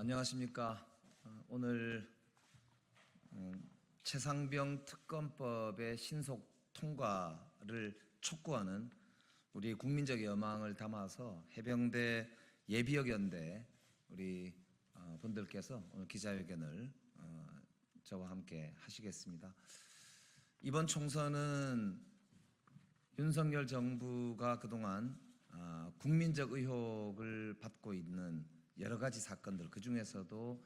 안녕하십니까. 오늘 최상병 특검법의 신속 통과를 촉구하는 우리 국민적 여망을 담아서 해병대 예비역연대 우리 분들께서 오늘 기자회견을 저와 함께 하시겠습니다. 이번 총선은 윤석열 정부가 그동안 국민적 의혹을 받고 있는 여러 가지 사건들, 그 중에서도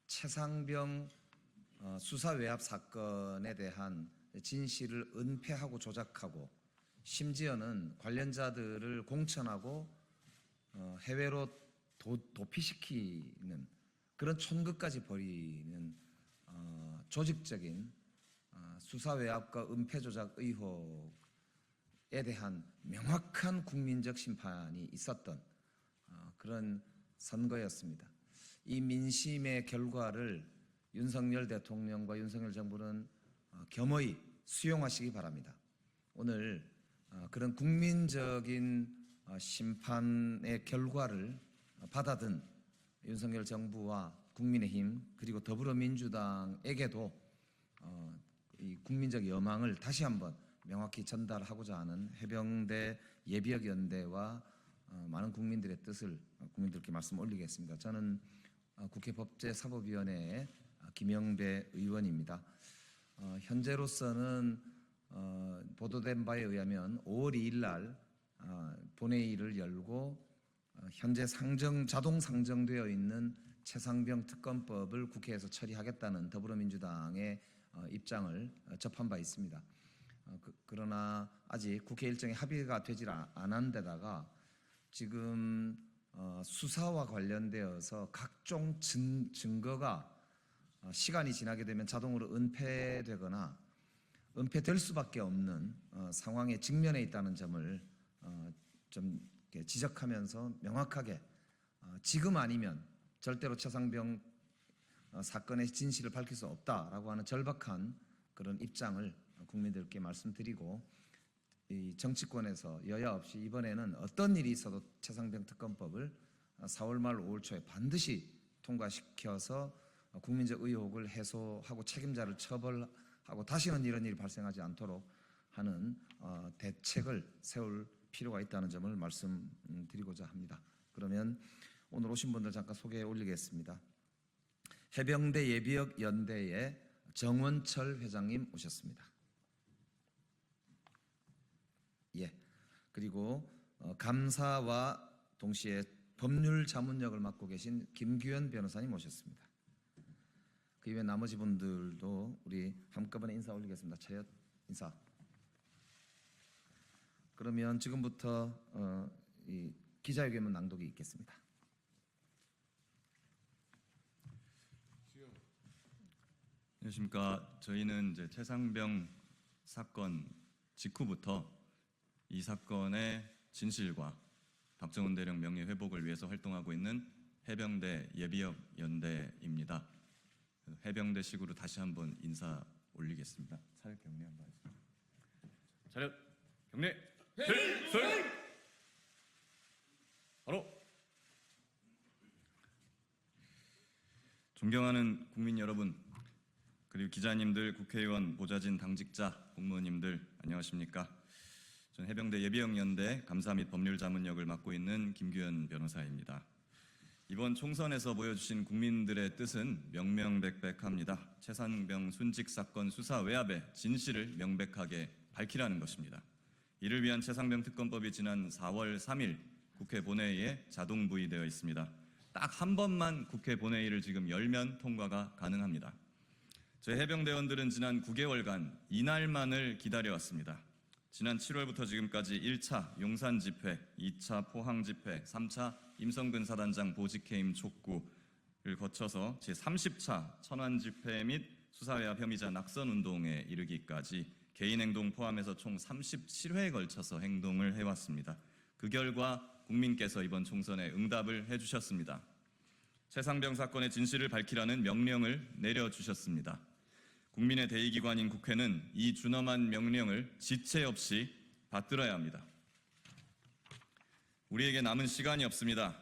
최상병 수사 외압 사건에 대한 진실을 은폐하고 조작하고 심지어는 관련자들을 공천하고 해외로 도피시키는 그런 촌극까지 벌이는 조직적인 수사 외압과 은폐 조작 의혹에 대한 명확한 국민적 심판이 있었던 그런 선거였습니다. 이 민심의 결과를 윤석열 대통령과 윤석열 정부는 겸허히 수용하시기 바랍니다. 오늘 그런 국민적인 심판의 결과를 받아든 윤석열 정부와 국민의힘 그리고 더불어민주당에게도 이 국민적 여망을 다시 한번 명확히 전달하고자 하는 해병대 예비역연대와 많은 국민들의 뜻을 국민들께 말씀 올리겠습니다. 저는 국회 법제사법위원회의 김영배 의원입니다. 현재로서는 보도된 바에 의하면 5월 2일 날 본회의를 열고 현재 자동 상정되어 있는 최상병 특검법을 국회에서 처리하겠다는 더불어민주당의 입장을 접한 바 있습니다. 그러나 아직 국회 일정이 합의가 되질 않은 데다가 지금 수사와 관련되어서 각종 증거가 시간이 지나게 되면 자동으로 은폐되거나 은폐될 수밖에 없는 상황에 직면해 있다는 점을 좀 지적하면서 명확하게 지금 아니면 절대로 최상병 사건의 진실을 밝힐 수 없다라고 하는 절박한 그런 입장을 국민들께 말씀드리고, 이 정치권에서 여야 없이 이번에는 어떤 일이 있어도 최상병 특검법을 4월 말 5월 초에 반드시 통과시켜서 국민적 의혹을 해소하고 책임자를 처벌하고 다시는 이런 일이 발생하지 않도록 하는 대책을 세울 필요가 있다는 점을 말씀드리고자 합니다. 그러면 오늘 오신 분들 잠깐 소개해 올리겠습니다. 해병대 예비역연대의 정원철 회장님 오셨습니다. 예. 그리고 감사와 동시에 법률 자문역을 맡고 계신 김규현 변호사님 오셨습니다. 그 이외 나머지 분들도 우리 한꺼번에 인사 올리겠습니다. 차렷 인사. 그러면 지금부터 이 기자회견문 낭독이 있겠습니다. 안녕하십니까. 저희는 이제 최상병 사건 직후부터 이 사건의 진실과 박정훈 대령 명예 회복을 위해서 활동하고 있는 해병대 예비역연대입니다. 해병대식으로 다시 한번 인사 올리겠습니다. 차렷 경례 한번 하겠습니다. 차렷 경례 필승. 바로 존경하는 국민 여러분, 그리고 기자님들, 국회의원, 보좌진, 당직자, 공무원님들 안녕하십니까? 저는 해병대 예비역연대 감사 및 법률자문역을 맡고 있는 김규현 변호사입니다. 이번 총선에서 보여주신 국민들의 뜻은 명명백백합니다. 최상병 순직 사건 수사 외압의 진실을 명백하게 밝히라는 것입니다. 이를 위한 최상병 특검법이 지난 4월 3일 국회 본회의에 자동 부의되어 있습니다. 딱 한 번만 국회 본회의를 지금 열면 통과가 가능합니다. 저희 해병대원들은 지난 9개월간 이날만을 기다려왔습니다. 지난 7월부터 지금까지 1차 용산 집회, 2차 포항 집회, 3차 임성근 사단장 보직해임 촉구를 거쳐서 제30차 천안 집회 및 수사외압 혐의자 낙선 운동에 이르기까지 개인 행동 포함해서 총 37회에 걸쳐서 행동을 해왔습니다. 그 결과 국민께서 이번 총선에 응답을 해주셨습니다. 최상병 사건의 진실을 밝히라는 명령을 내려주셨습니다. 국민의 대의기관인 국회는 이 준엄한 명령을 지체 없이 받들어야 합니다. 우리에게 남은 시간이 없습니다.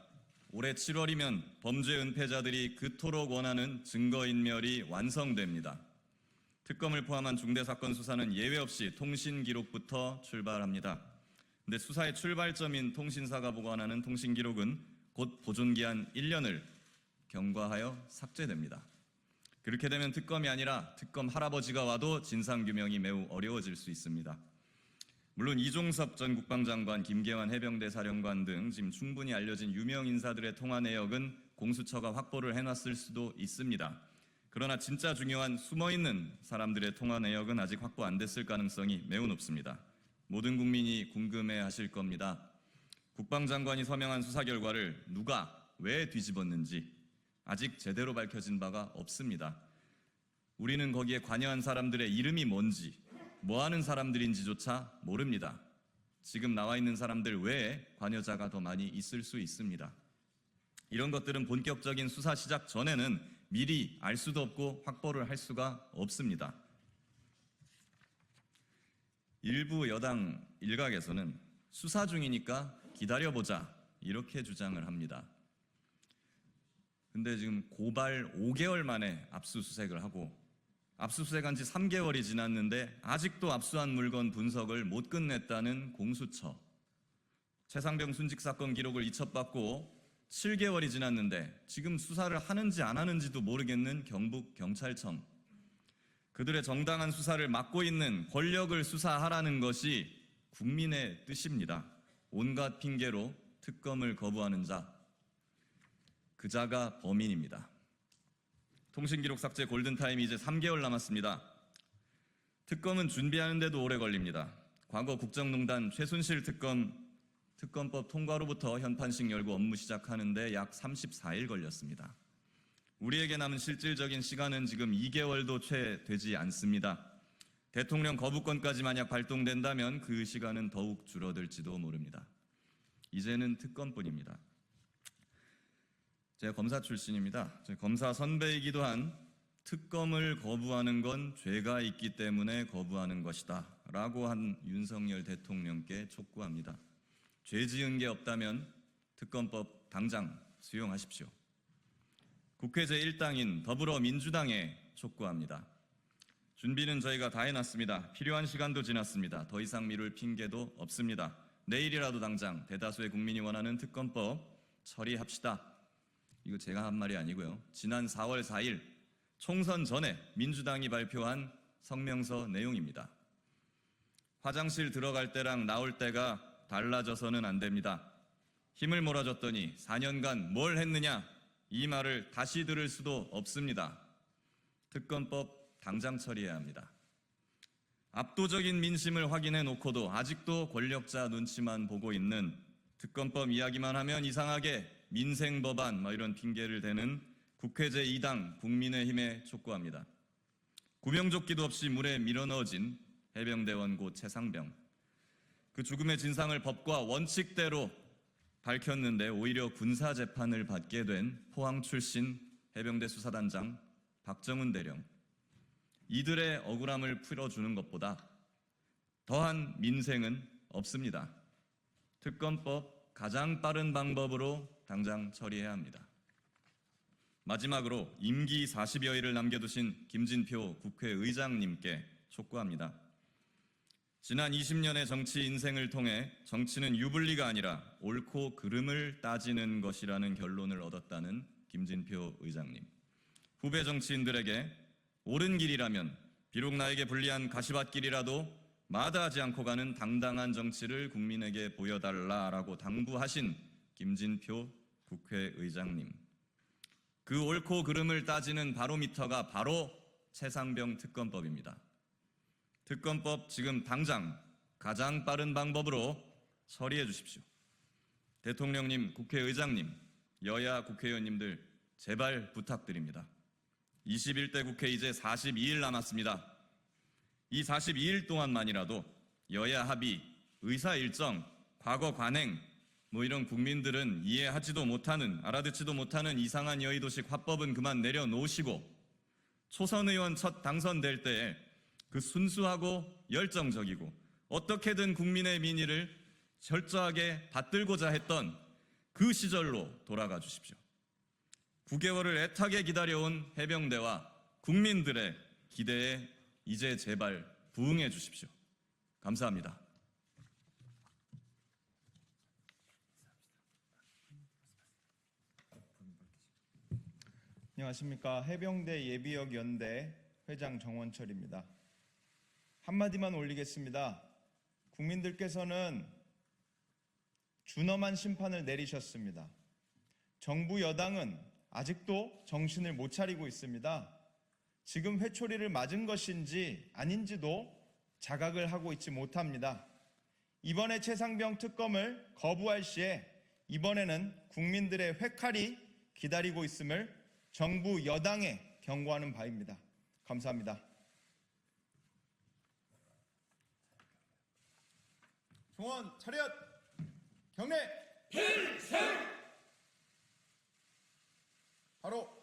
올해 7월이면 범죄 은폐자들이 그토록 원하는 증거인멸이 완성됩니다. 특검을 포함한 중대사건 수사는 예외 없이 통신기록부터 출발합니다. 근데 수사의 출발점인 통신사가 보관하는 통신기록은 곧 보존기한 1년을 경과하여 삭제됩니다. 그렇게 되면 특검이 아니라 특검 할아버지가 와도 진상규명이 매우 어려워질 수 있습니다. 물론 이종섭 전 국방장관, 김계환 해병대 사령관 등 지금 충분히 알려진 유명 인사들의 통화 내역은 공수처가 확보를 해놨을 수도 있습니다. 그러나 진짜 중요한 숨어있는 사람들의 통화 내역은 아직 확보 안 됐을 가능성이 매우 높습니다. 모든 국민이 궁금해하실 겁니다. 국방장관이 서명한 수사 결과를 누가 왜 뒤집었는지 아직 제대로 밝혀진 바가 없습니다. 우리는 거기에 관여한 사람들의 이름이 뭔지, 뭐하는 사람들인지조차 모릅니다. 지금 나와 있는 사람들 외에 관여자가 더 많이 있을 수 있습니다. 이런 것들은 본격적인 수사 시작 전에는 미리 알 수도 없고 확보를 할 수가 없습니다. 일부 여당 일각에서는 수사 중이니까 기다려보자 이렇게 주장을 합니다. 근데 지금 고발 5개월 만에 압수수색을 하고 압수수색한 지 3개월이 지났는데 아직도 압수한 물건 분석을 못 끝냈다는 공수처. 최상병 순직 사건 기록을 이첩받고 7개월이 지났는데 지금 수사를 하는지 안 하는지도 모르겠는 경북경찰청. 그들의 정당한 수사를 막고 있는 권력을 수사하라는 것이 국민의 뜻입니다. 온갖 핑계로 특검을 거부하는 자, 그 자가 범인입니다. 통신기록 삭제 골든타임이 이제 3개월 남았습니다. 특검은 준비하는데도 오래 걸립니다. 과거 국정농단 최순실 특검법 통과로부터 현판식 열고 업무 시작하는데 약 34일 걸렸습니다. 우리에게 남은 실질적인 시간은 지금 2개월도 채 되지 않습니다. 대통령 거부권까지 만약 발동된다면 그 시간은 더욱 줄어들지도 모릅니다. 이제는 특검뿐입니다. 제가 검사 출신입니다. 검사 선배이기도 한 특검을 거부하는 건 죄가 있기 때문에 거부하는 것이다 라고 한 윤석열 대통령께 촉구합니다. 죄 지은 게 없다면 특검법 당장 수용하십시오. 국회 제1당인 더불어민주당에 촉구합니다. 준비는 저희가 다 해놨습니다. 필요한 시간도 지났습니다. 더 이상 미룰 핑계도 없습니다. 내일이라도 당장 대다수의 국민이 원하는 특검법 처리합시다. 이거 제가 한 말이 아니고요. 지난 4월 4일 총선 전에 민주당이 발표한 성명서 내용입니다. 화장실 들어갈 때랑 나올 때가 달라져서는 안 됩니다. 힘을 몰아줬더니 4년간 뭘 했느냐? 이 말을 다시 들을 수도 없습니다. 특검법 당장 처리해야 합니다. 압도적인 민심을 확인해 놓고도 아직도 권력자 눈치만 보고 있는 특검법 이야기만 하면 이상하게 민생 법안 이런 핑계를 대는 국회 제2당 국민의힘에 촉구합니다. 구명조끼도 없이 물에 밀어넣어진 해병대원 고 최상병. 그 죽음의 진상을 법과 원칙대로 밝혔는데 오히려 군사재판을 받게 된 포항 출신 해병대 수사단장 박정훈 대령. 이들의 억울함을 풀어주는 것보다 더한 민생은 없습니다. 특검법 가장 빠른 방법으로 당장 처리해야 합니다. 마지막으로 임기 40여일을 남겨두신 김진표 국회의장님께 촉구합니다. 지난 20년의 정치 인생을 통해 정치는 유불리가 아니라 옳고 그름을 따지는 것이라는 결론을 얻었다는 김진표 의장님. 후배 정치인들에게 옳은 길이라면 비록 나에게 불리한 가시밭길이라도 마다하지 않고 가는 당당한 정치를 국민에게 보여달라라고 당부하신 김진표 국회의장님. 그 옳고 그름을 따지는 바로미터가 바로 최상병 특검법입니다. 특검법 지금 당장 가장 빠른 방법으로 처리해 주십시오. 대통령님, 국회의장님, 여야 국회의원님들 제발 부탁드립니다. 21대 국회 이제 42일 남았습니다. 이 42일 동안만이라도 여야 합의, 의사 일정, 과거 관행 이런 국민들은 이해하지도 못하는, 알아듣지도 못하는 이상한 여의도식 화법은 그만 내려놓으시고 초선 의원 첫 당선될 때에 그 순수하고 열정적이고 어떻게든 국민의 민의를 철저하게 받들고자 했던 그 시절로 돌아가 주십시오. 9개월을 애타게 기다려온 해병대와 국민들의 기대에 이제 제발 부응해 주십시오. 감사합니다. 안녕하십니까. 해병대 예비역 연대 회장 정원철입니다. 한마디만 올리겠습니다. 국민들께서는 준엄한 심판을 내리셨습니다. 정부 여당은 아직도 정신을 못 차리고 있습니다. 지금 회초리를 맞은 것인지 아닌지도 자각을 하고 있지 못합니다. 이번에 최상병 특검을 거부할 시에 이번에는 국민들의 회칼이 기다리고 있음을 정부 여당에 경고하는 바입니다. 감사합니다. 종원 차렷 경례 필승 바로